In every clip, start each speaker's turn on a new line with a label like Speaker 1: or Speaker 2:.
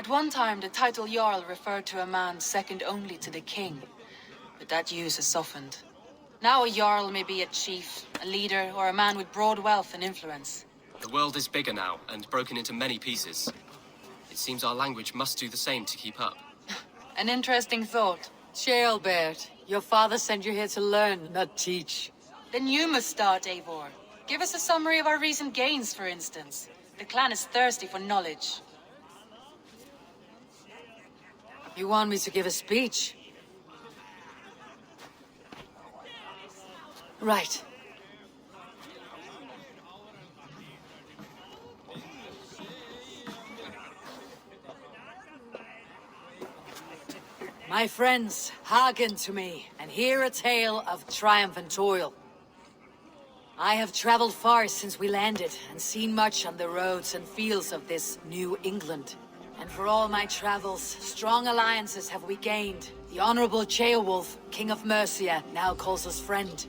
Speaker 1: one time, the title Jarl referred to a man second only to the king. But that use has softened. Now a Jarl may be a chief, a leader, or a man with broad wealth and influence.
Speaker 2: The world is bigger now, and broken into many pieces. It seems our language must do the same to keep up.
Speaker 1: An interesting thought.
Speaker 3: Shealbert, your father sent you here to learn, not teach.
Speaker 1: Then you must start, Eivor. Give us a summary of our recent gains, for instance. The clan is thirsty for knowledge.
Speaker 3: You want me to give a speech? Right. My friends, hearken to me, and hear a tale of triumph and toil. I have traveled far since we landed, and seen much on the roads and fields of this New England. And for all my travels, strong alliances have we gained. The Honorable Ceolwulf, King of Mercia, now calls us friend.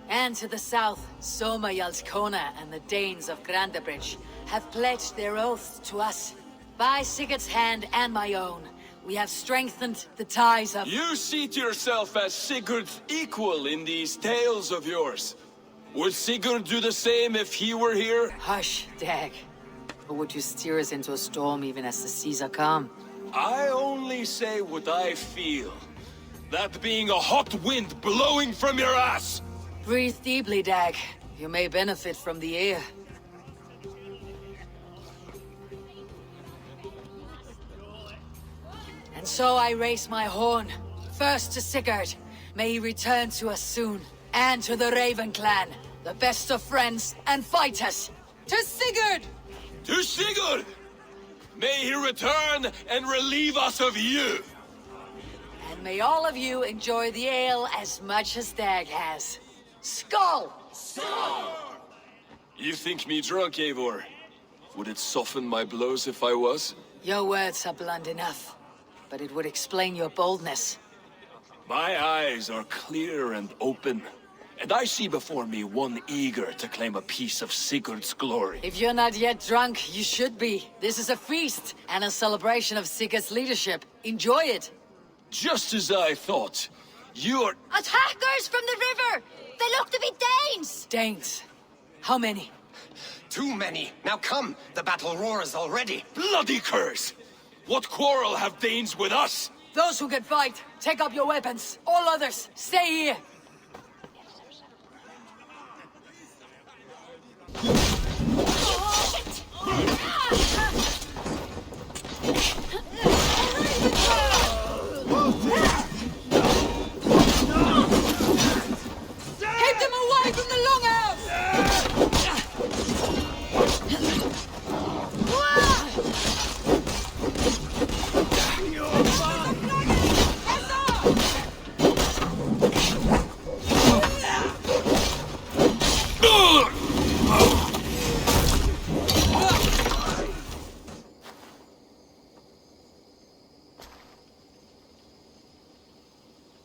Speaker 3: And to the south, Soma Jarlskona and the Danes of Grandabridge have pledged their oath to us. By Sigurd's hand and my own, we have strengthened the ties of—
Speaker 4: You seat yourself as Sigurd's equal in these tales of yours. Would Sigurd do the same if he were here?
Speaker 3: Hush, Dag. Or would you steer us into a storm even as the seas are calm?
Speaker 4: I only say what I feel. That being a hot wind blowing from your ass!
Speaker 3: Breathe deeply, Dag. You may benefit from the air. And so I raise my horn. First to Sigurd. May he return to us soon. And to the Raven clan. The best of friends and fighters. To Sigurd!
Speaker 4: To Sigurd! May he return and relieve us of you!
Speaker 3: And may all of you enjoy the ale as much as Dag has. Skull!
Speaker 4: Skull! You think me drunk, Eivor? Would it soften my blows if I was?
Speaker 3: Your words are blunt enough, but it would explain your boldness.
Speaker 4: My eyes are clear and open, and I see before me one eager to claim a piece of Sigurd's glory.
Speaker 3: If you're not yet drunk, you should be. This is a feast, and a celebration of Sigurd's leadership. Enjoy it!
Speaker 4: Just as I thought. You're—
Speaker 5: Attackers from the river! They look to be Danes!
Speaker 3: Danes? How many?
Speaker 2: Too many. Now come, the battle roars already.
Speaker 4: Bloody curse! What quarrel have Danes with us?
Speaker 3: Those who can fight, take up your weapons. All others, stay here.
Speaker 1: Keep them away from the longhouse!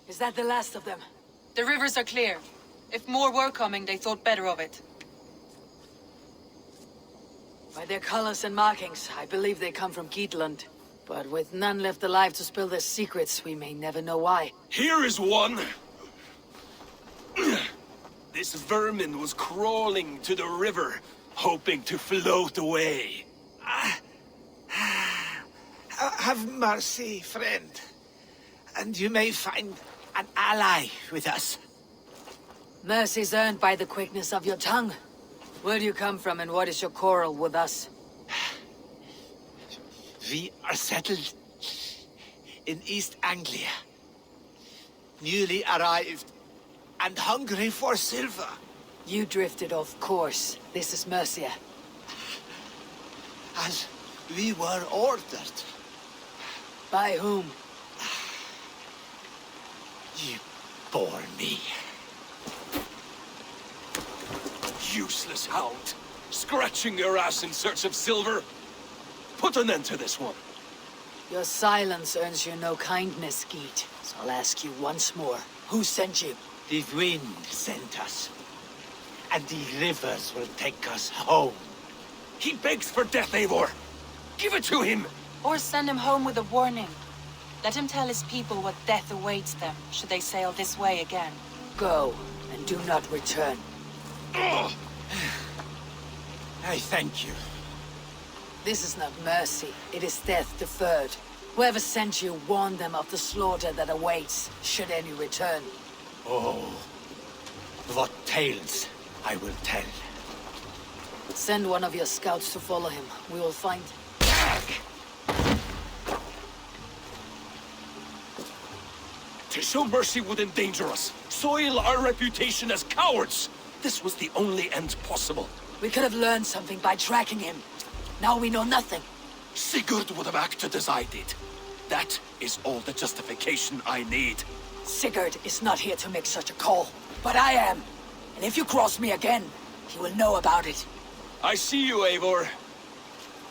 Speaker 3: Is that the last of them?
Speaker 1: The rivers are clear. If more were coming, they thought better of it.
Speaker 3: By their colors and markings, I believe they come from Geatland. But with none left alive to spill their secrets, we may never know why.
Speaker 4: Here is one! This vermin was crawling to the river, hoping to float away.
Speaker 6: Have mercy, friend. And you may find an ally with us.
Speaker 3: Mercy's earned by the quickness of your tongue. Where do you come from, and what is your quarrel with us?
Speaker 6: We are settled in East Anglia. Newly arrived and hungry for silver.
Speaker 3: You drifted off course. This is Mercia.
Speaker 6: As we were ordered.
Speaker 3: By whom?
Speaker 6: You bore me.
Speaker 4: Useless hound. Scratching your ass in search of silver. Put an end to this one.
Speaker 3: Your silence earns you no kindness, Geet. So I'll ask you once more. Who sent you?
Speaker 6: The wind sent us. And the rivers will take us home.
Speaker 4: He begs for death, Eivor. Give it to him.
Speaker 1: Or send him home with a warning. Let him tell his people what death awaits them, should they sail this way again.
Speaker 3: Go, and do not return.
Speaker 6: I thank you.
Speaker 3: This is not mercy, it is death deferred. Whoever sent you warned them of the slaughter that awaits, should any return.
Speaker 6: Oh, what tales I will tell.
Speaker 3: Send one of your scouts to follow him. We will find...
Speaker 4: To show mercy would endanger us, soil our reputation as cowards. This was the only end possible.
Speaker 3: We could have learned something by tracking him. Now we know nothing.
Speaker 4: Sigurd would have acted as I did. That is all the justification I need.
Speaker 3: Sigurd is not here to make such a call, but I am. And if you cross me again, he will know about it.
Speaker 4: I see you, Eivor.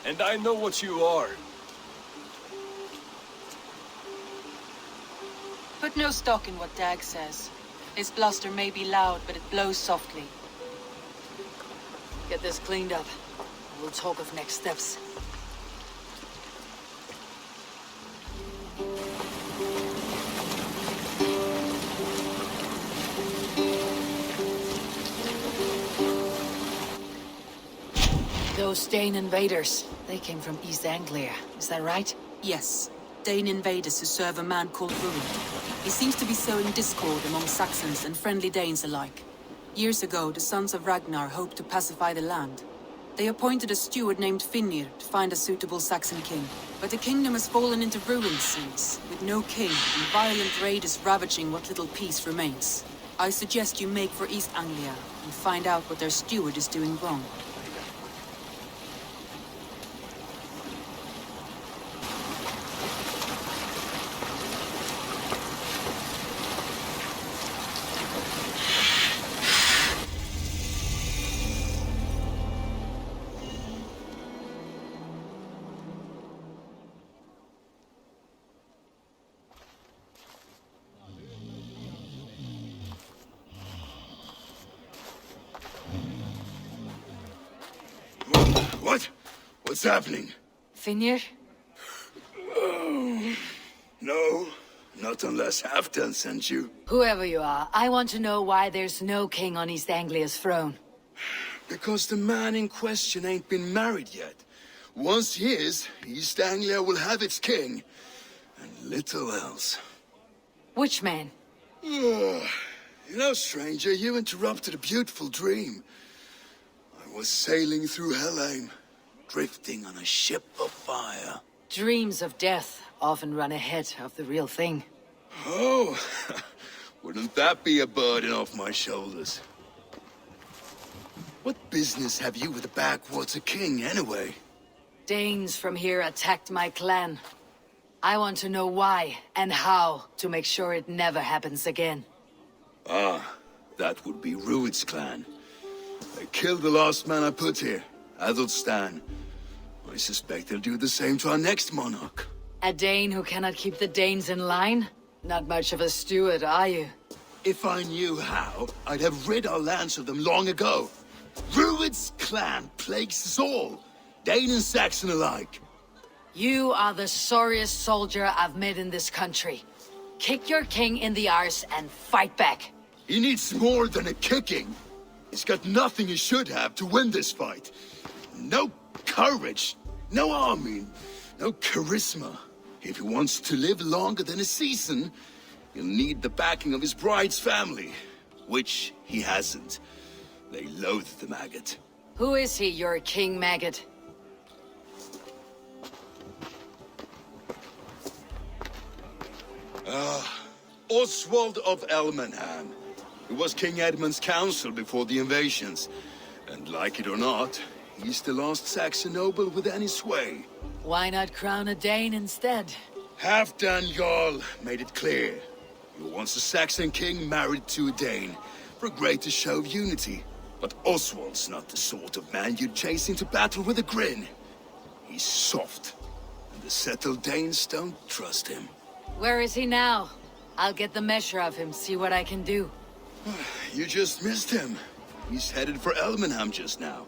Speaker 4: And I know what you are.
Speaker 1: Put no stock in what Dag says. His bluster may be loud, but it blows softly.
Speaker 3: Get this cleaned up. We'll talk of next steps. Those Dane invaders, they came from East Anglia, is that right?
Speaker 1: Yes. Dane invaders who serve a man called Rune. He seems to be sowing discord among Saxons and friendly Danes alike. Years ago, the sons of Ragnar hoped to pacify the land. They appointed a steward named Finnr to find a suitable Saxon king. But the kingdom has fallen into ruins since, with no king and violent raiders ravaging what little peace remains. I suggest you make for East Anglia and find out what their steward is doing wrong.
Speaker 7: What? What's happening?
Speaker 3: Finnr?
Speaker 7: No, not unless Halfdan sent you.
Speaker 3: Whoever you are, I want to know why there's no king on East Anglia's throne.
Speaker 7: Because the man in question ain't been married yet. Once he is, East Anglia will have its king. And little else.
Speaker 3: Which man?
Speaker 7: You know, stranger, you interrupted a beautiful dream. I was sailing through Helheim, drifting on a ship of fire.
Speaker 3: Dreams of death often run ahead of the real thing.
Speaker 7: Oh, wouldn't that be a burden off my shoulders? What business have you with the backwater king, anyway?
Speaker 3: Danes from here attacked my clan. I want to know why and how to make sure it never happens again.
Speaker 7: Ah, that would be Rued's clan. They killed the last man I put here, Adelstan. I suspect they'll do the same to our next monarch.
Speaker 3: A Dane who cannot keep the Danes in line? Not much of a steward, are you?
Speaker 7: If I knew how, I'd have rid our lands of them long ago. Rued's clan plagues us all, Dane and Saxon alike.
Speaker 3: You are the sorriest soldier I've met in this country. Kick your king in the arse and fight back.
Speaker 7: He needs more than a kicking. He's got nothing he should have to win this fight. No courage, no army, no charisma. If he wants to live longer than a season, he'll need the backing of his bride's family, which he hasn't. They loathe the maggot.
Speaker 3: Who is he, your king maggot?
Speaker 7: Oswald of Elmenham. He was King Edmund's counsel before the invasions. And like it or not, he's the last Saxon noble with any sway.
Speaker 3: Why not crown a Dane instead?
Speaker 7: Halfdan Jarl made it clear. He wants a Saxon king married to a Dane, for a greater show of unity. But Oswald's not the sort of man you'd chase into battle with a grin. He's soft, and the settled Danes don't trust him.
Speaker 3: Where is he now? I'll get the measure of him, see what I can do.
Speaker 7: You just missed him. He's headed for Elmenham just now,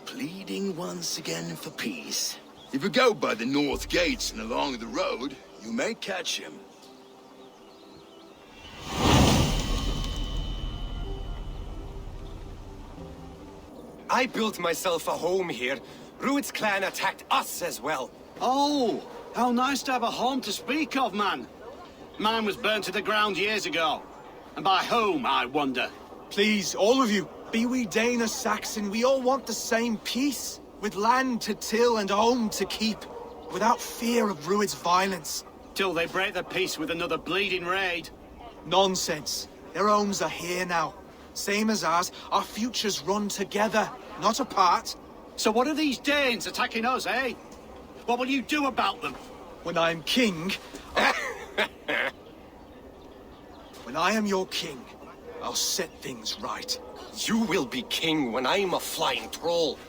Speaker 7: pleading once again for peace. If you go by the north gates and along the road, you may catch him.
Speaker 8: I built myself a home here. Rued's clan attacked us as well.
Speaker 9: Oh, how nice to have a home to speak of, man. Mine was burnt to the ground years ago. And by whom, I wonder?
Speaker 10: Please, all of you, be we Dane or Saxon, we all want the same peace. With land to till and home to keep. Without fear of Rued's violence.
Speaker 9: Till they break the peace with another bleeding raid.
Speaker 10: Nonsense. Their homes are here now. Same as ours, our futures run together, not apart.
Speaker 9: So what are these Danes attacking us, eh? What will you do about them?
Speaker 10: When I am king... When I am your king, I'll set things right.
Speaker 8: You will be king when I'm a flying troll.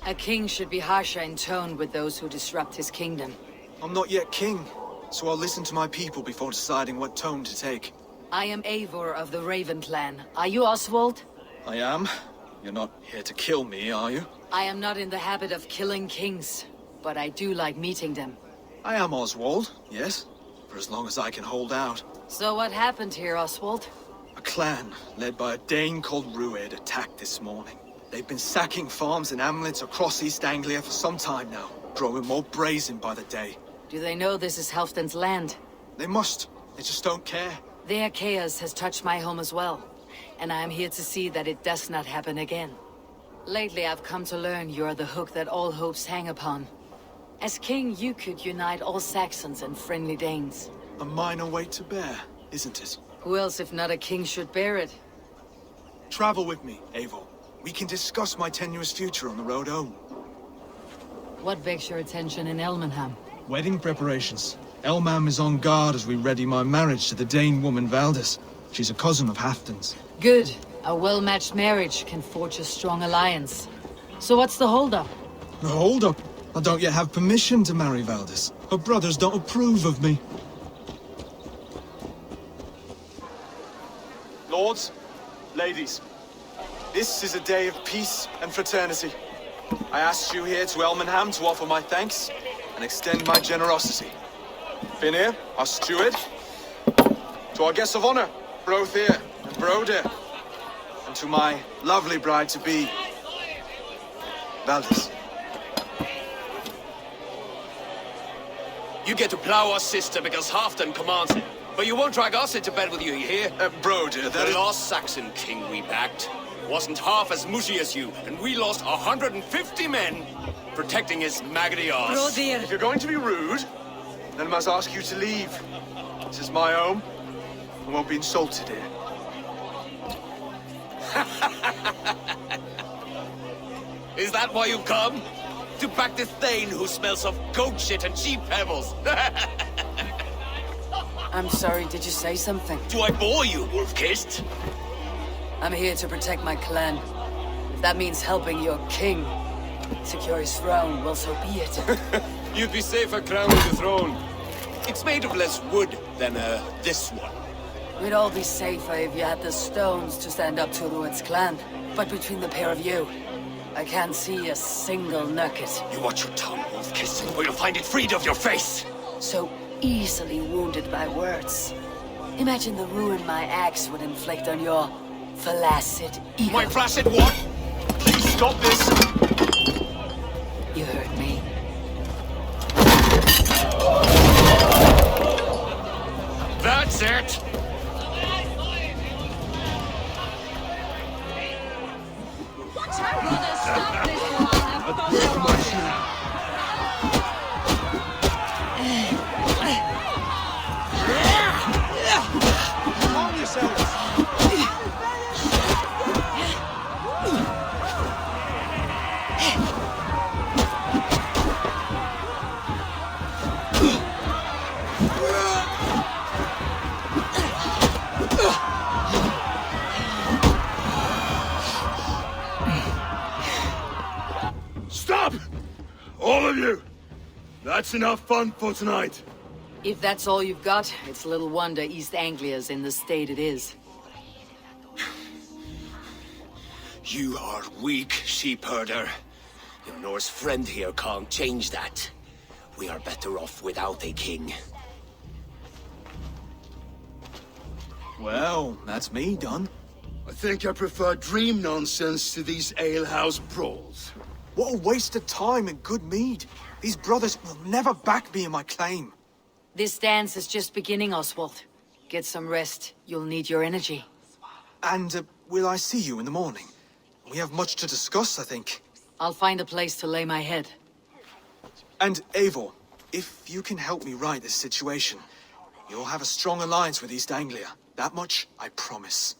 Speaker 3: A king should be harsher in tone with those who disrupt his kingdom.
Speaker 10: I'm not yet king, so I'll listen to my people before deciding what tone to take.
Speaker 3: I am Eivor of the Raven clan. Are you Oswald?
Speaker 10: I am. You're not here to kill me, are you?
Speaker 3: I am not in the habit of killing kings, but I do like meeting them.
Speaker 10: I am Oswald, yes. For as long as I can hold out.
Speaker 3: So what happened here, Oswald?
Speaker 10: A clan, led by a Dane called Rued, attacked this morning. They've been sacking farms and hamlets across East Anglia for some time now, growing more brazen by the day.
Speaker 3: Do they know this is Halfdan's land?
Speaker 10: They must. They just don't care.
Speaker 3: Their chaos has touched my home as well, and I am here to see that it does not happen again. Lately I've come to learn you are the hook that all hopes hang upon. As king, you could unite all Saxons and friendly Danes.
Speaker 10: A minor weight to bear, isn't it?
Speaker 3: Who else if not a king should bear it?
Speaker 10: Travel with me, Eivor. We can discuss my tenuous future on the road home.
Speaker 3: What begs your attention in Elmenham?
Speaker 10: Wedding preparations. Elmenham is on guard as we ready my marriage to the Dane woman Valdis. She's a cousin of Halfdan's.
Speaker 3: Good. A well-matched marriage can forge a strong alliance. So what's the holdup?
Speaker 10: The hold-up? I don't yet have permission to marry Valdis. Her brothers don't approve of me. Lords, ladies, this is a day of peace and fraternity. I asked you here to Elmenham to offer my thanks and extend my generosity. Finnr, our steward, to our guests of honor, Brother and Broder, and to my lovely bride-to-be, Valdis.
Speaker 4: You get to plow our sister because Halfdan commands it. But you won't drag us into bed with you, you hear?
Speaker 7: Broder, that
Speaker 4: The
Speaker 7: is...
Speaker 4: last Saxon king we backed wasn't half as mushy as you, and we lost 150 men protecting his maggoty arse.
Speaker 10: If you're going to be rude, then I must ask you to leave. This is my home. I won't be insulted here.
Speaker 4: Is that why you've come? To back this Thegn who smells of goat shit and sheep pebbles?
Speaker 3: I'm sorry, did you say something?
Speaker 4: Do I bore you, wolf-kissed?
Speaker 3: I'm here to protect my clan. If that means helping your king secure his throne, well, so be it.
Speaker 4: You'd be safer crowning the throne. It's made of less wood than, this one.
Speaker 3: We'd all be safer if you had the stones to stand up to Rued's clan. But between the pair of you, I can't see a single nugget.
Speaker 4: You watch your tongue, wolf-kissed, or you'll find it freed of your face.
Speaker 3: So easily wounded by words. Imagine the ruin my axe would inflict on your flaccid ego.
Speaker 4: My flaccid what?
Speaker 10: Please stop this!
Speaker 3: You heard me.
Speaker 4: That's it!
Speaker 10: Calm yourselves!
Speaker 7: Stop! All of you! That's enough fun for tonight.
Speaker 3: If that's all you've got, it's little wonder East Anglia's in the state it is.
Speaker 4: You are weak, sheep herder.
Speaker 11: Your Norse friend here can't change that. We are better off without a king.
Speaker 10: Well, that's me done.
Speaker 7: I think I prefer dream nonsense to these alehouse brawls.
Speaker 10: What a waste of time and good mead. These brothers will never back me in my claim.
Speaker 3: This dance is just beginning, Oswald. Get some rest. You'll need your energy.
Speaker 10: And will I see you in the morning? We have much to discuss, I think.
Speaker 3: I'll find a place to lay my head.
Speaker 10: And Eivor, if you can help me right this situation, you'll have a strong alliance with East Anglia. That much, I promise.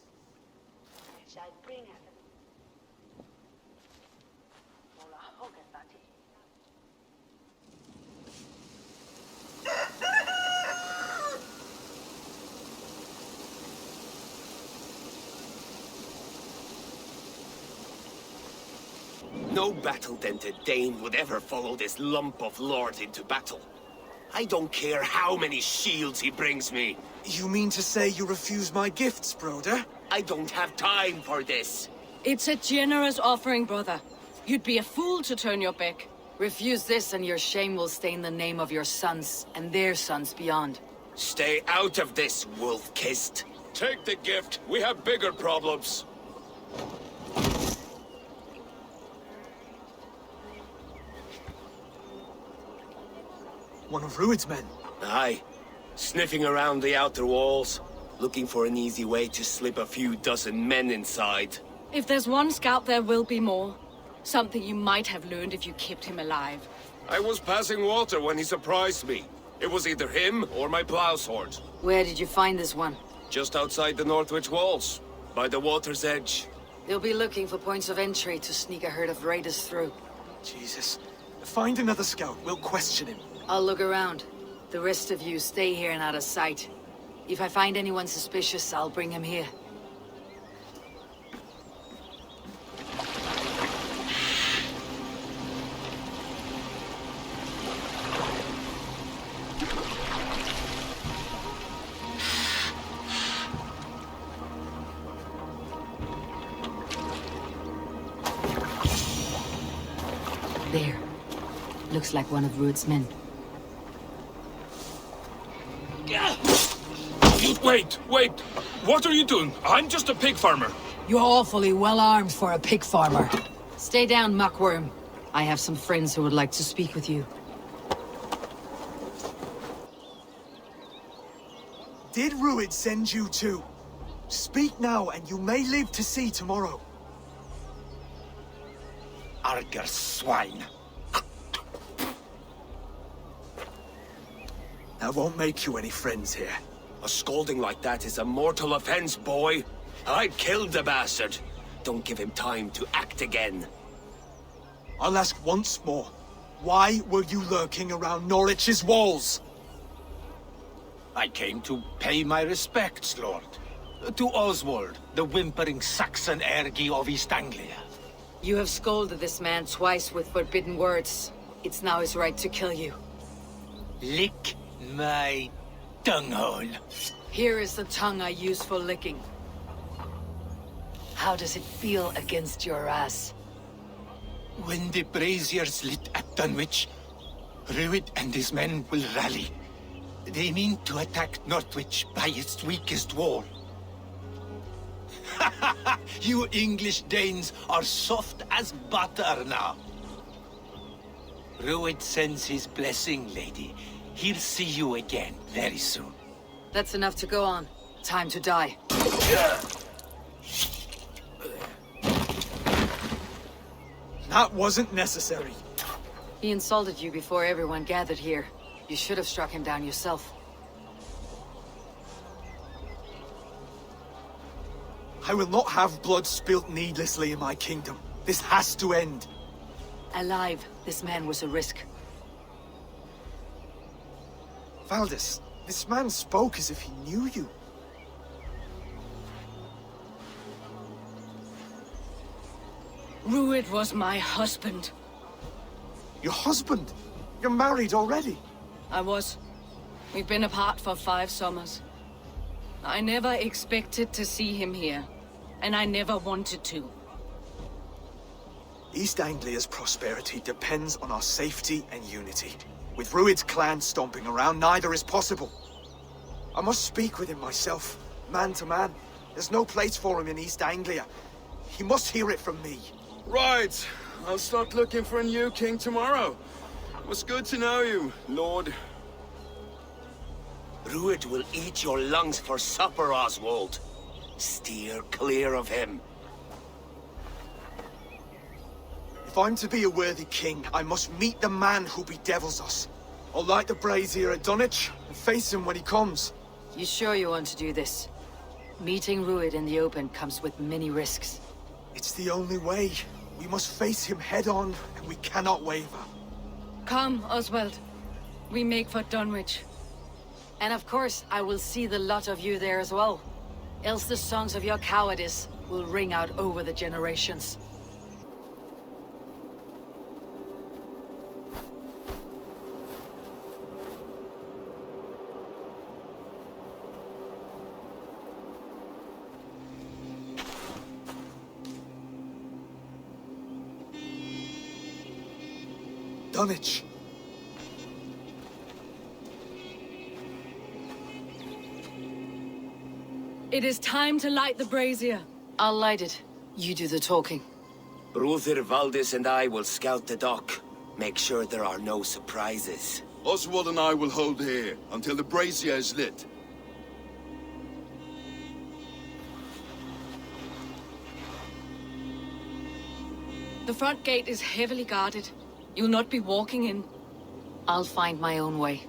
Speaker 11: No battle-dented Dane would ever follow this lump of lord into battle. I don't care how many shields he brings me.
Speaker 10: You mean to say you refuse my gifts, broder?
Speaker 11: I don't have time for this.
Speaker 12: It's a generous offering, brother. You'd be a fool to turn your back.
Speaker 3: Refuse this and your shame will stain the name of your sons and their sons beyond.
Speaker 11: Stay out of this, wolf-kissed.
Speaker 4: Take the gift. We have bigger problems.
Speaker 10: One of Rued's men.
Speaker 11: Aye. Sniffing around the outer walls, looking for an easy way to slip a few dozen men inside.
Speaker 12: If there's one scout, there will be more. Something you might have learned if you kept him alive.
Speaker 4: I was passing water when he surprised me. It was either him or my plow sword.
Speaker 3: Where did you find this one?
Speaker 4: Just outside the Northwich walls, by the water's edge.
Speaker 3: They'll be looking for points of entry to sneak a herd of raiders through.
Speaker 10: Jesus. Find another scout. We'll question him.
Speaker 3: I'll look around. The rest of you stay here and out of sight. If I find anyone suspicious, I'll bring him here. There. Looks like one of Rued's men.
Speaker 4: Wait! What are you doing? I'm just a pig farmer.
Speaker 3: You're awfully well armed for a pig farmer. Stay down, muckworm. I have some friends who would like to speak with you.
Speaker 10: Did Rued send you too? Speak now, and you may live to see tomorrow.
Speaker 6: Arger swine.
Speaker 10: That won't make you any friends here.
Speaker 11: A scolding like that is a mortal offense, boy. I'd kill the bastard. Don't give him time to act again.
Speaker 10: I'll ask once more. Why were you lurking around Norwich's walls?
Speaker 6: I came to pay my respects, Lord. To Oswald, the whimpering Saxon ergi of East Anglia.
Speaker 3: You have scolded this man twice with forbidden words. It's now his right to kill you.
Speaker 6: Lick my dunghole.
Speaker 3: Here is the tongue I use for licking. How does it feel against your ass?
Speaker 6: When the braziers lit at Dunwich, Rued and his men will rally. They mean to attack Northwich by its weakest wall. You English Danes are soft as butter now. Rued sends his blessing, lady. He'll see you again very soon.
Speaker 3: That's enough to go on. Time to die.
Speaker 10: That wasn't necessary.
Speaker 3: He insulted you before everyone gathered here. You should have struck him down yourself.
Speaker 10: I will not have blood spilt needlessly in my kingdom. This has to end.
Speaker 3: Alive, this man was a risk.
Speaker 10: Valdis, this man spoke as if he knew you.
Speaker 12: Rued was my husband.
Speaker 10: Your husband? You're married already?
Speaker 12: I was. We've been apart for 5 summers. I never expected to see him here, and I never wanted to.
Speaker 10: East Anglia's prosperity depends on our safety and unity. With Rued's clan stomping around, neither is possible. I must speak with him myself, man to man. There's no place for him in East Anglia. He must hear it from me.
Speaker 4: Right. I'll start looking for a new king tomorrow. It was good to know you, Lord.
Speaker 11: Rued will eat your lungs for supper, Oswald. Steer clear of him.
Speaker 10: If I'm to be a worthy king, I must meet the man who bedevils us. I'll light the brazier at Dunwich and face him when he comes.
Speaker 3: You sure you want to do this? Meeting Rued in the open comes with many risks.
Speaker 10: It's the only way. We must face him head on, and we cannot waver.
Speaker 12: Come, Oswald. We make for Dunwich.
Speaker 3: And of course, I will see the lot of you there as well. Else the songs of your cowardice will ring out over the generations.
Speaker 10: Dunwich.
Speaker 12: It is time to light the brazier.
Speaker 3: I'll light it. You do the talking.
Speaker 11: Brother Valdis and I will scout the dock. Make sure there are no surprises.
Speaker 7: Oswald and I will hold here until the brazier is lit.
Speaker 12: The front gate is heavily guarded. You'll not be walking in.
Speaker 3: I'll find my own way.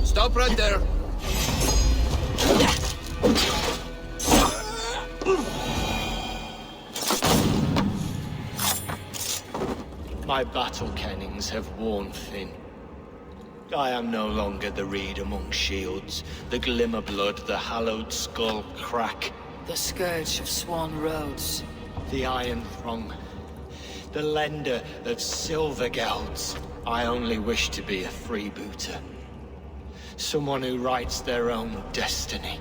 Speaker 7: Stop right there.
Speaker 6: My battle kennings have worn thin. I am no longer the reed among shields, the glimmer blood, the hallowed skull crack.
Speaker 3: The scourge of Swan Roads.
Speaker 6: The iron throng, the lender of silver gelds. I only wish to be a freebooter. Someone who writes their own destiny.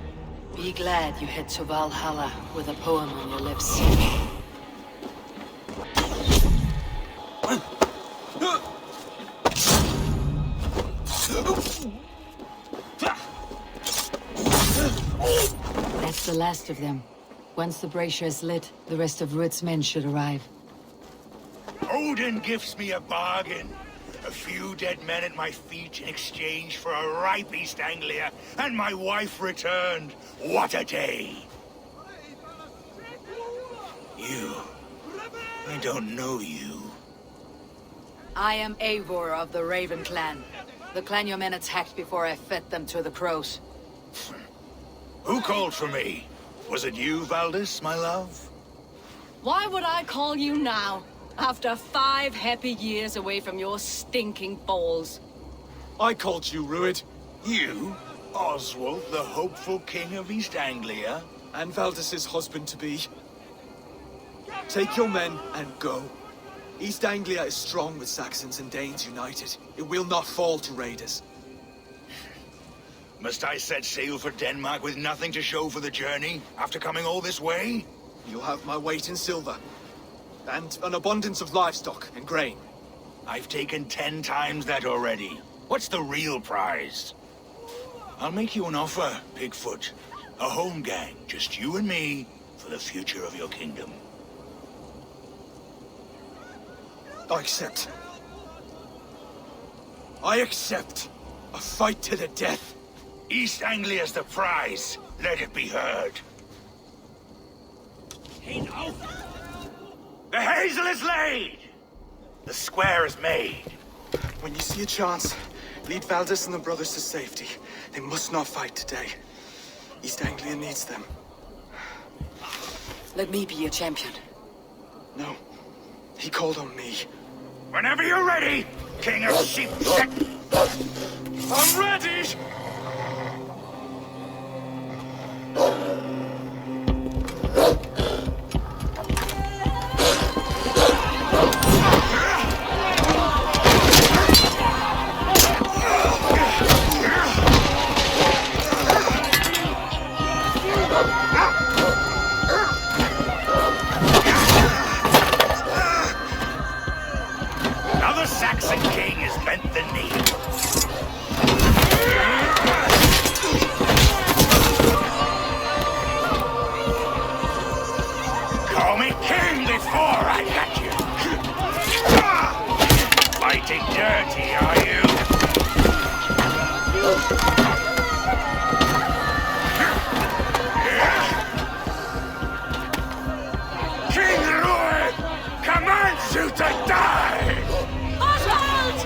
Speaker 3: Be glad you head to Valhalla with a poem on your lips. That's the last of them. Once the brazier is lit, the rest of Rued's men should arrive.
Speaker 6: Odin gives me a bargain. A few dead men at my feet in exchange for a ripe East Anglia, and my wife returned. What a day! You... I don't know you.
Speaker 3: I am Eivor of the Raven clan. The clan your men attacked before I fed them to the crows.
Speaker 6: Who called for me? Was it you, Valdis, my love?
Speaker 12: Why would I call you now? After 5 happy years away from your stinking balls.
Speaker 10: I called you, Rued.
Speaker 6: You? Oswald, the hopeful king of East Anglia?
Speaker 10: And Valdis's husband-to-be. Take your men and go. East Anglia is strong with Saxons and Danes united. It will not fall to raiders.
Speaker 6: Must I set sail for Denmark with nothing to show for the journey, after coming all this way?
Speaker 10: You'll have my weight in silver. And an abundance of livestock and grain.
Speaker 6: I've taken 10 times that already. What's the real prize? I'll make you an offer, Pigfoot. A home gang, just you and me, for the future of your kingdom.
Speaker 10: I accept. I accept. A fight to the death.
Speaker 6: East Anglia's the prize. Let it be heard. The hazel is laid! The square is made.
Speaker 10: When you see a chance, lead Valdis and the brothers to safety. They must not fight today. East Anglia needs them.
Speaker 3: Let me be your champion.
Speaker 10: No. He called on me.
Speaker 6: Whenever you're ready, King of Sheep.
Speaker 10: I'm ready!
Speaker 6: Another Saxon king has bent the knee. Call me king before I got you. Fighting dirty, are you? King Rued commands you to die!
Speaker 12: Oswald!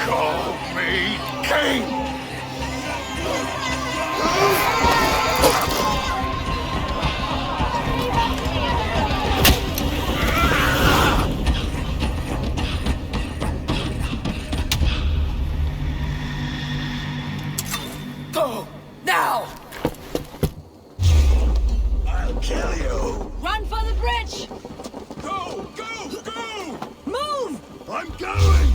Speaker 6: Call me king!
Speaker 3: Go! Now!
Speaker 6: I'll kill you!
Speaker 12: Run for the bridge!
Speaker 6: Go! Go! Go!
Speaker 12: Move!
Speaker 7: I'm going!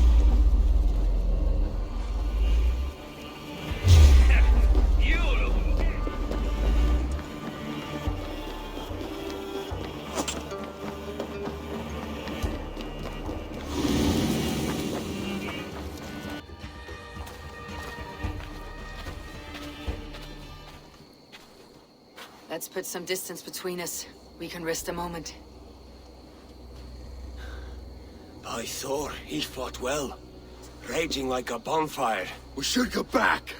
Speaker 3: Let's put some distance between us. We can rest a moment.
Speaker 11: By Thor, he fought well. Raging like a bonfire.
Speaker 7: We should go back.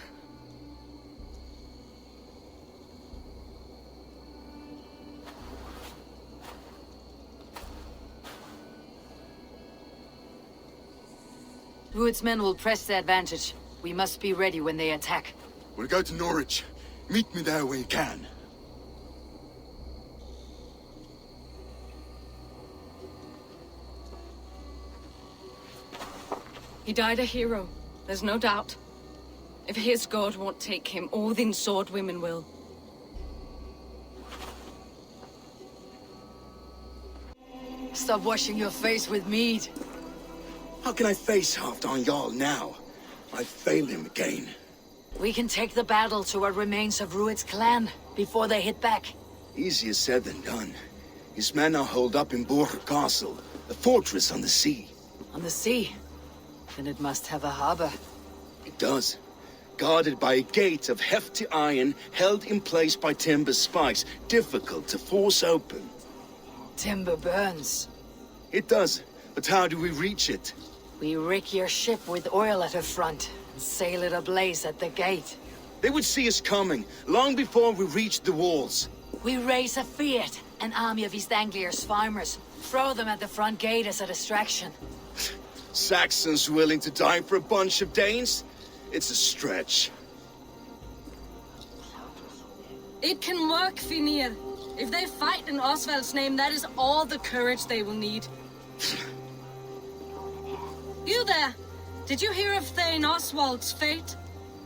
Speaker 3: Rued's men will press the advantage. We must be ready when they attack.
Speaker 7: We'll go to Norwich. Meet me there when you can.
Speaker 12: He died a hero, there's no doubt. If his god won't take him, Odin's sword women will.
Speaker 3: Stop washing your face with mead.
Speaker 7: How can I face Halfdan Jarl now? I failed him again.
Speaker 3: We can take the battle to what remains of Rued's clan before they hit back.
Speaker 7: Easier said than done. His men are holed up in Borg Castle, a fortress on the sea.
Speaker 3: On the sea? Then it must have a harbor.
Speaker 7: It does. Guarded by a gate of hefty iron, held in place by timber spikes, difficult to force open.
Speaker 3: Timber burns.
Speaker 7: It does, but how do we reach it?
Speaker 3: We rig your ship with oil at her front, and sail it ablaze at the gate.
Speaker 7: They would see us coming, long before we reached the walls.
Speaker 3: We raise a Fiat, an army of East Anglia's farmers. Throw them at the front gate as a distraction.
Speaker 7: Saxons willing to die for a bunch of Danes? It's a stretch.
Speaker 12: It can work, Finnr. If they fight in Oswald's name, that is all the courage they will need. You there! Did you hear of Thane Oswald's fate?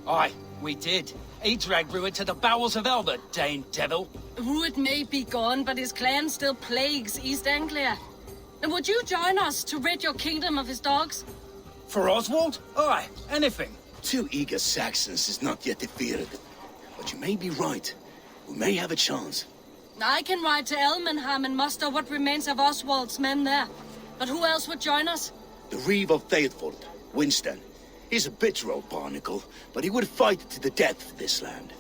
Speaker 13: Aye, we did. He dragged Rued to the bowels of Elbert, Dane devil.
Speaker 12: Rued may be gone, but his clan still plagues East Anglia. And would you join us to rid your kingdom of his dogs?
Speaker 13: For Oswald? Aye, anything.
Speaker 7: 2 eager Saxons is not yet defeated. But you may be right. We may have a chance.
Speaker 12: I can ride to Elmenham and muster what remains of Oswald's men there. But who else would join us?
Speaker 7: The Reeve of Thetford, Winston. He's a bitter old barnacle, but he would fight to the death for this land.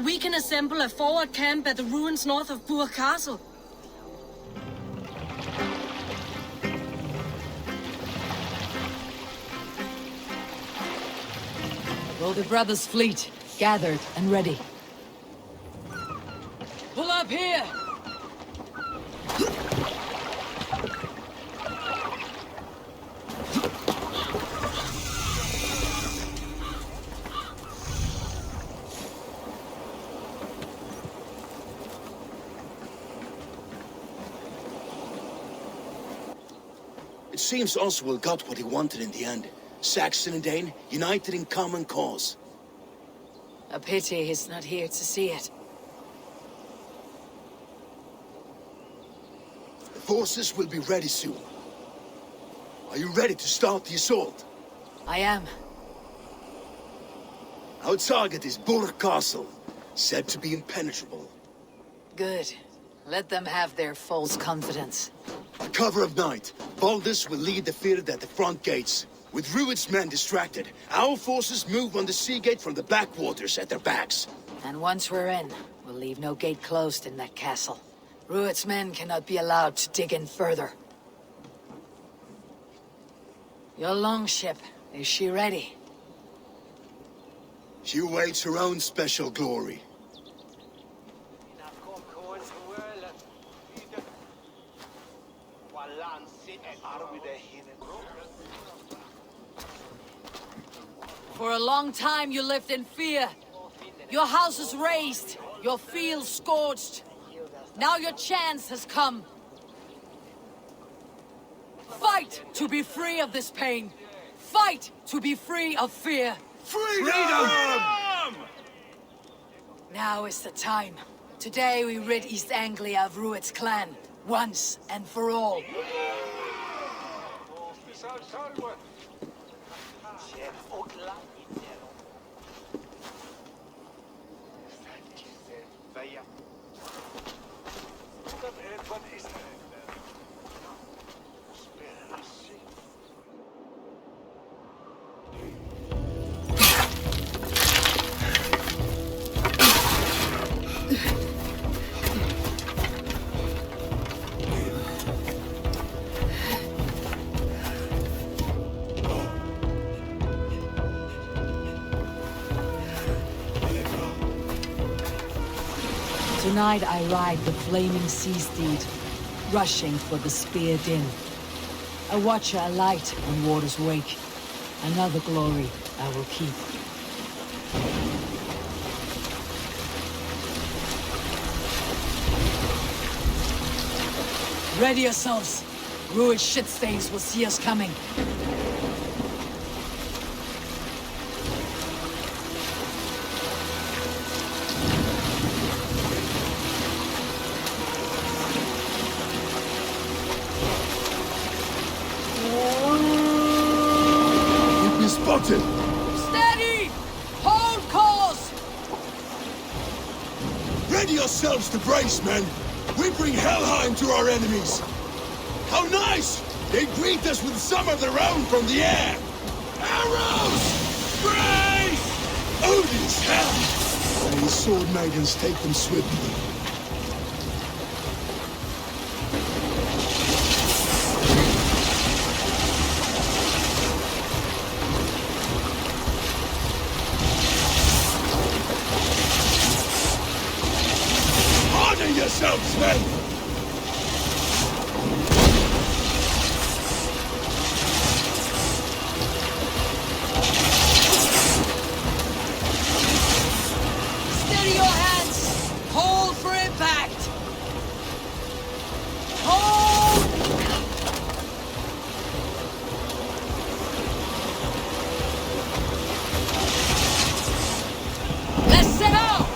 Speaker 12: We can assemble a forward camp at the ruins north of Burg Castle.
Speaker 3: Well, the brothers' fleet, gathered and ready. Pull up here!
Speaker 7: It seems Oswald got what he wanted in the end. Saxon and Dane united in common cause.
Speaker 3: A pity he's not here to see it.
Speaker 7: The forces will be ready soon. Are you ready to start the assault?
Speaker 3: I am.
Speaker 7: Our target is Burg Castle, said to be impenetrable.
Speaker 3: Good. Let them have their false confidence.
Speaker 7: The cover of night, Baldus will lead the Finnr at the front gates. With Rued's men distracted, our forces move on the sea gate from the backwaters at their backs.
Speaker 3: And once we're in, we'll leave no gate closed in that castle. Rued's men cannot be allowed to dig in further. Your longship, is she ready?
Speaker 7: She awaits her own special glory.
Speaker 3: For a long time you lived in fear. Your houses razed, your fields scorched. Now your chance has come. Fight to be free of this pain. Fight to be free of fear.
Speaker 7: Freedom!
Speaker 3: Now is the time. Today we rid East Anglia of Rued's clan, once and for all. Tonight I ride the flaming sea steed, rushing for the spear din. A watcher alight when waters wake. Another glory I will keep. Ready yourselves. Rued shitstains will see us coming.
Speaker 7: Spotted!
Speaker 3: Steady! Hold course!
Speaker 7: Ready yourselves to brace, men! We bring Helheim to our enemies! How nice! They greet us with some of their own from the air! Arrows! Brace! Odin's hell! May the sword maidens take them swiftly. Yourselves, men!
Speaker 3: Steady your hands! Hold for impact! Hold! Let's set out!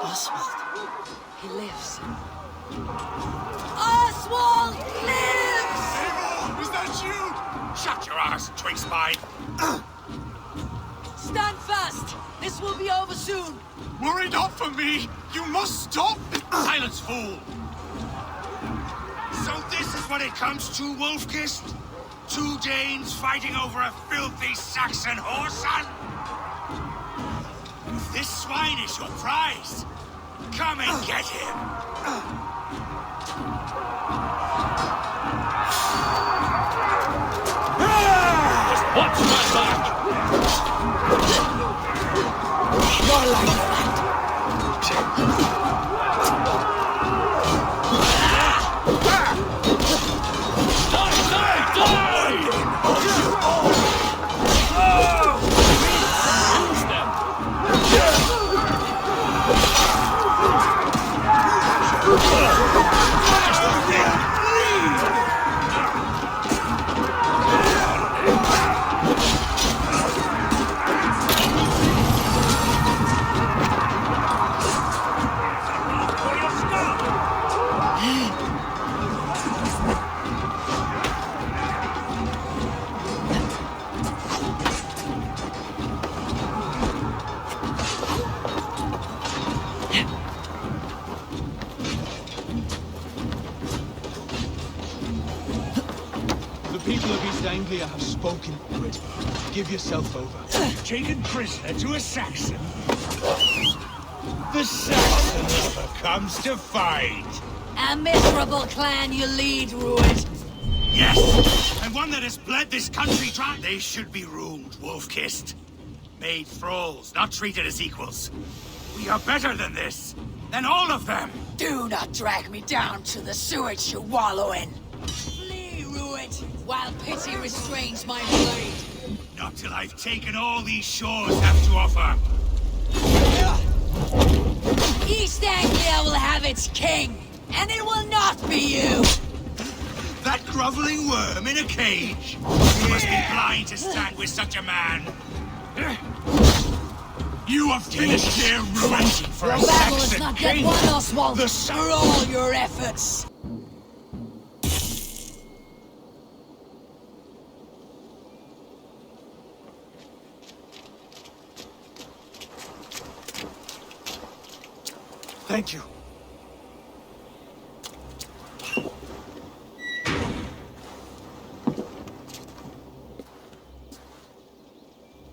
Speaker 3: Oswald. He lives. Oswald lives!
Speaker 6: Eivor, is that you? Shut your ass, twig spine.
Speaker 3: Stand fast! This will be over soon!
Speaker 6: Worry not for me! You must stop! Silence, fool! So this is what it comes to, Wolfkist? 2 Danes fighting over a filthy Saxon whoreson? If this swine is your prize, come and get him!
Speaker 4: Watch my back!
Speaker 3: You're like that!
Speaker 14: people of East Anglia have spoken, Grid. Give yourself over.
Speaker 6: Taken prisoner to a Saxon? The Saxon never comes to fight.
Speaker 3: A miserable clan you lead, Rued.
Speaker 6: Yes, and one that has bled this country dry. They should be ruled, wolf-kissed. Made thralls, not treated as equals. We are better than this. Than all of them.
Speaker 3: Do not drag me down to the sewage you wallow in. Flee, Rued, while pity restrains my blade.
Speaker 6: Not till I've taken all these shores have to offer.
Speaker 3: East Anglia will have its king, and it will not be you.
Speaker 6: That groveling worm in a cage. You must be blind to stand with such a man. You have finished here, fighting for
Speaker 3: your
Speaker 6: a
Speaker 3: battle
Speaker 6: Saxon
Speaker 3: is not
Speaker 6: king.
Speaker 3: yet won, Oswald, for all your efforts.
Speaker 10: Thank you.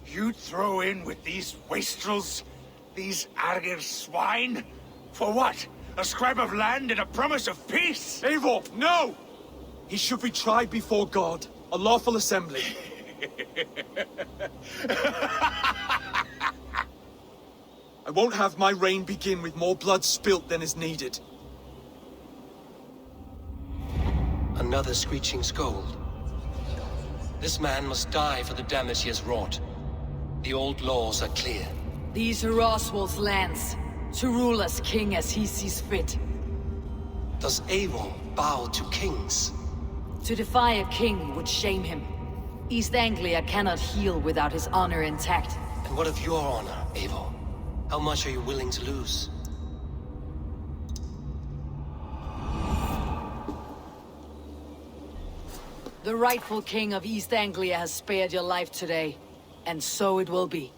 Speaker 6: You throw in with these wastrels? These Argir swine? For what? A scrap of land and a promise of peace?
Speaker 10: Eivor, no! He should be tried before God, a lawful assembly. I won't have my reign begin with more blood spilt than is needed.
Speaker 2: Another screeching scold. This man must die for the damage he has wrought. The old laws are clear.
Speaker 3: These are Oswald's lands, to rule as king as he sees fit.
Speaker 2: Does Eivor bow to kings?
Speaker 3: To defy a king would shame him. East Anglia cannot heal without his honor intact.
Speaker 2: And what of your honor, Eivor? How much are you willing to lose?
Speaker 3: The rightful king of East Anglia has spared your life today, and so it will be.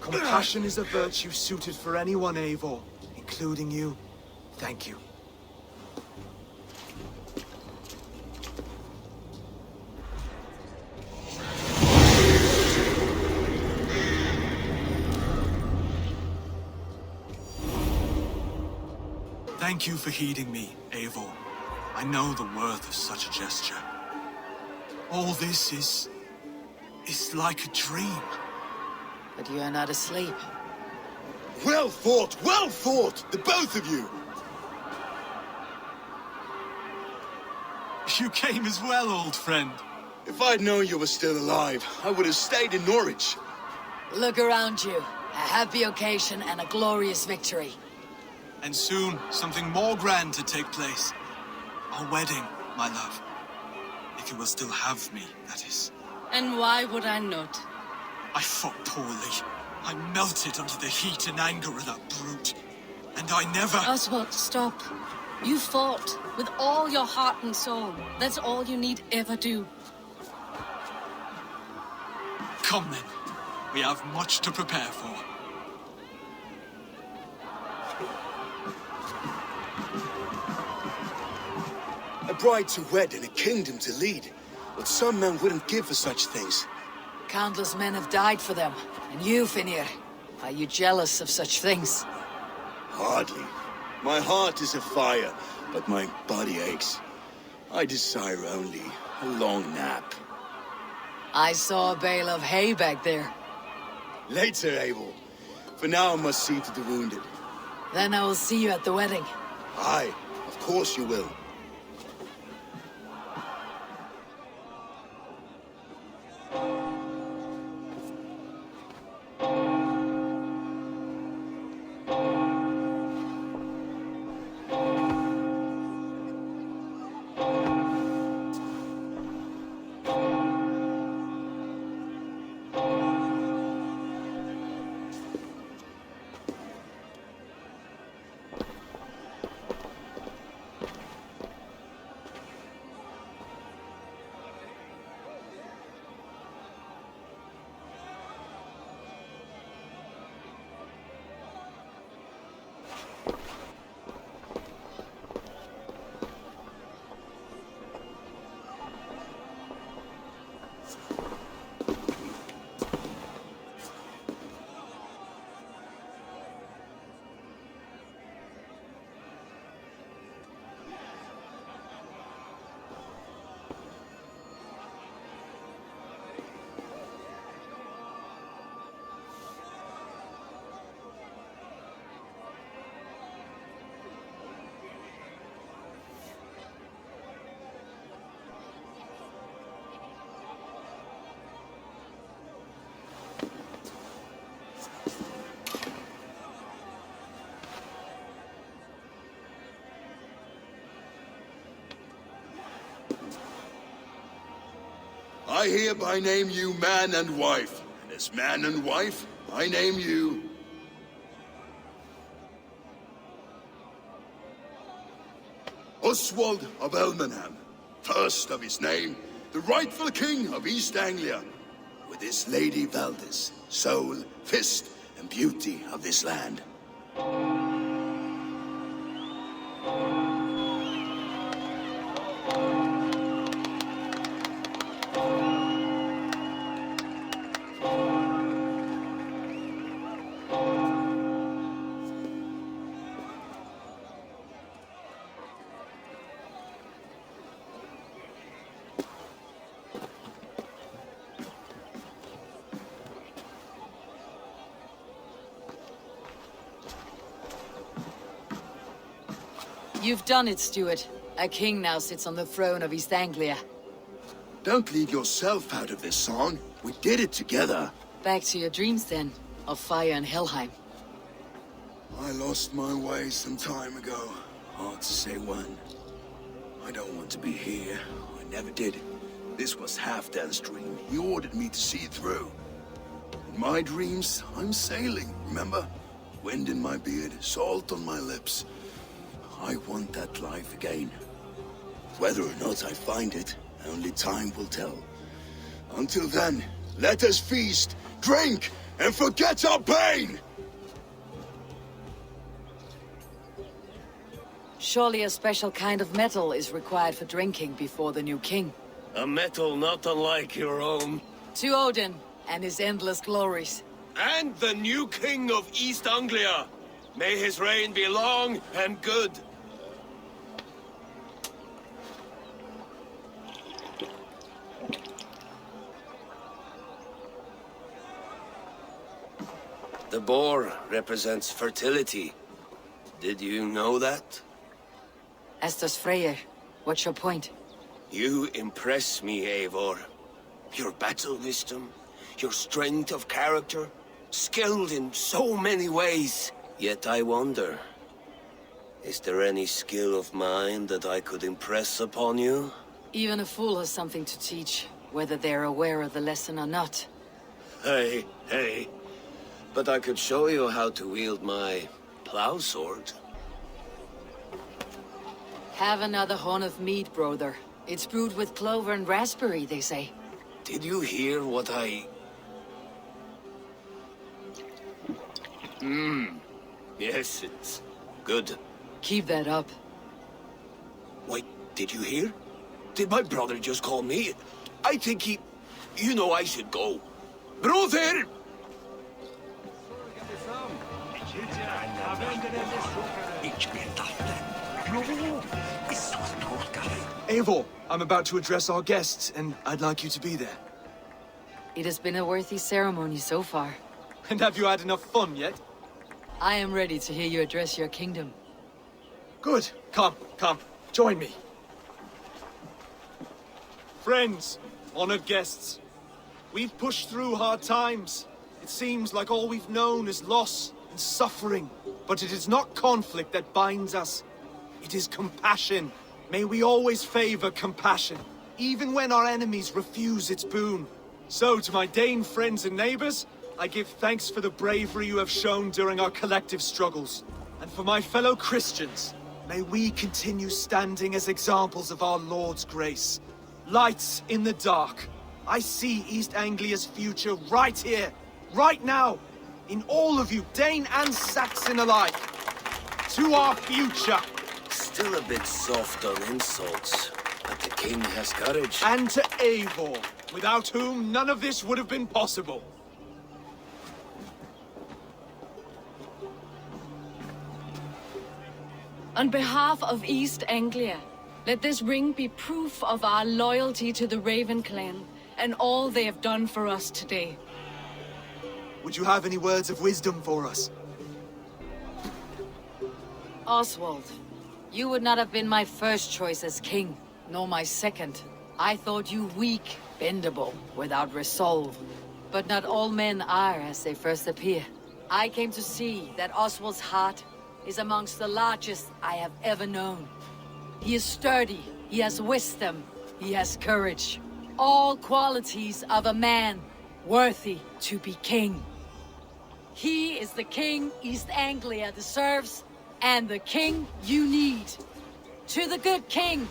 Speaker 10: Compassion is a virtue suited for anyone, Eivor, including you. Thank you. Thank you for heeding me, Eivor. I know the worth of such a gesture. All this is like a dream.
Speaker 3: But you are not asleep.
Speaker 7: Well fought, the both of you!
Speaker 14: You came as well, old friend.
Speaker 7: If I'd known you were still alive, I would have stayed in Norwich.
Speaker 3: Look around you. A happy occasion and a glorious victory.
Speaker 14: And soon, something more grand to take place. Our wedding, my love.
Speaker 15: If you will still have me, that is.
Speaker 12: And why would I not?
Speaker 15: I fought poorly. I melted under the heat and anger of that brute. And I never...
Speaker 12: Oswald, stop. You fought with all your heart and soul. That's all you need ever do.
Speaker 15: Come then. We have much to prepare for.
Speaker 7: A bride to wed and a kingdom to lead. What some men wouldn't give for such things.
Speaker 3: Countless men have died for them. And you, Finnr, are you jealous of such things?
Speaker 7: Hardly. My heart is afire, but my body aches. I desire only a long nap.
Speaker 3: I saw a bale of hay back there.
Speaker 7: Later, Eivor. For now, I must see to the wounded.
Speaker 3: Then I will see you at the wedding.
Speaker 7: Aye, of course you will. I hereby name you man and wife, and as man and wife, I name you... Oswald of Elmenham, first of his name, the rightful king of East Anglia, with his lady Valdis, soul, fist, and beauty of this land.
Speaker 3: You've done it, steward. A king now sits on the throne of East Anglia.
Speaker 7: Don't leave yourself out of this song. We did it together.
Speaker 3: Back to your dreams, then, of fire and Helheim.
Speaker 7: I lost my way some time ago. Hard to say when. I don't want to be here. I never did. This was Halfdan's dream. He ordered me to see it through. In my dreams, I'm sailing, remember? Wind in my beard, salt on my lips. I want that life again. Whether or not I find it, only time will tell. Until then, let us feast, drink, and forget our pain!
Speaker 3: Surely a special kind of metal is required for drinking before the new king.
Speaker 11: A metal not unlike your own.
Speaker 3: To Odin and his endless glories.
Speaker 11: And the new king of East Anglia. May his reign be long and good. The boar represents fertility. Did you know that?
Speaker 3: As does Freyr. What's your point?
Speaker 11: You impress me, Eivor. Your battle wisdom, your strength of character, skilled in so many ways. Yet I wonder, is there any skill of mine that I could impress upon you?
Speaker 3: Even a fool has something to teach, whether they're aware of the lesson or not.
Speaker 11: Hey. But I could show you how to wield my plow sword.
Speaker 3: Have another horn of mead, brother. It's brewed with clover and raspberry, they say.
Speaker 11: Did you hear what I... Yes, it's good.
Speaker 3: Keep that up.
Speaker 11: Wait, did you hear? Did my brother just call me? I think he... You know I should go. Brother!
Speaker 10: Eivor, I'm about to address our guests, and I'd like you to be there.
Speaker 3: It has been a worthy ceremony so far.
Speaker 10: And have you had enough fun yet?
Speaker 3: I am ready to hear you address your kingdom.
Speaker 10: Good. Come. Join me. Friends, honored guests. We've pushed through hard times. It seems like all we've known is loss and suffering. But it is not conflict that binds us. It is compassion. May we always favor compassion, even when our enemies refuse its boon. So, to my Dane friends and neighbors, I give thanks for the bravery you have shown during our collective struggles. And for my fellow Christians, may we continue standing as examples of our Lord's grace. Lights in the dark. I see East Anglia's future right here, right now, in all of you, Dane and Saxon alike. To our future.
Speaker 11: Still a bit soft on insults, but the king has courage.
Speaker 10: And to Eivor, without whom none of this would have been possible.
Speaker 12: On behalf of East Anglia, let this ring be proof of our loyalty to the Raven clan and all they have done for us today.
Speaker 10: Would you have any words of wisdom for us?
Speaker 3: Oswald, you would not have been my first choice as king, nor my second. I thought you weak, bendable, without resolve. But not all men are as they first appear. I came to see that Oswald's heart is amongst the largest I have ever known. He is sturdy, he has wisdom, he has courage. All qualities of a man worthy to be king. He is the king East Anglia deserves, and the king you need. To the good king,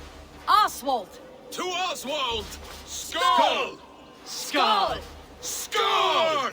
Speaker 3: Oswald!
Speaker 4: To Oswald!
Speaker 10: Skull!
Speaker 3: Skull!
Speaker 4: Skull!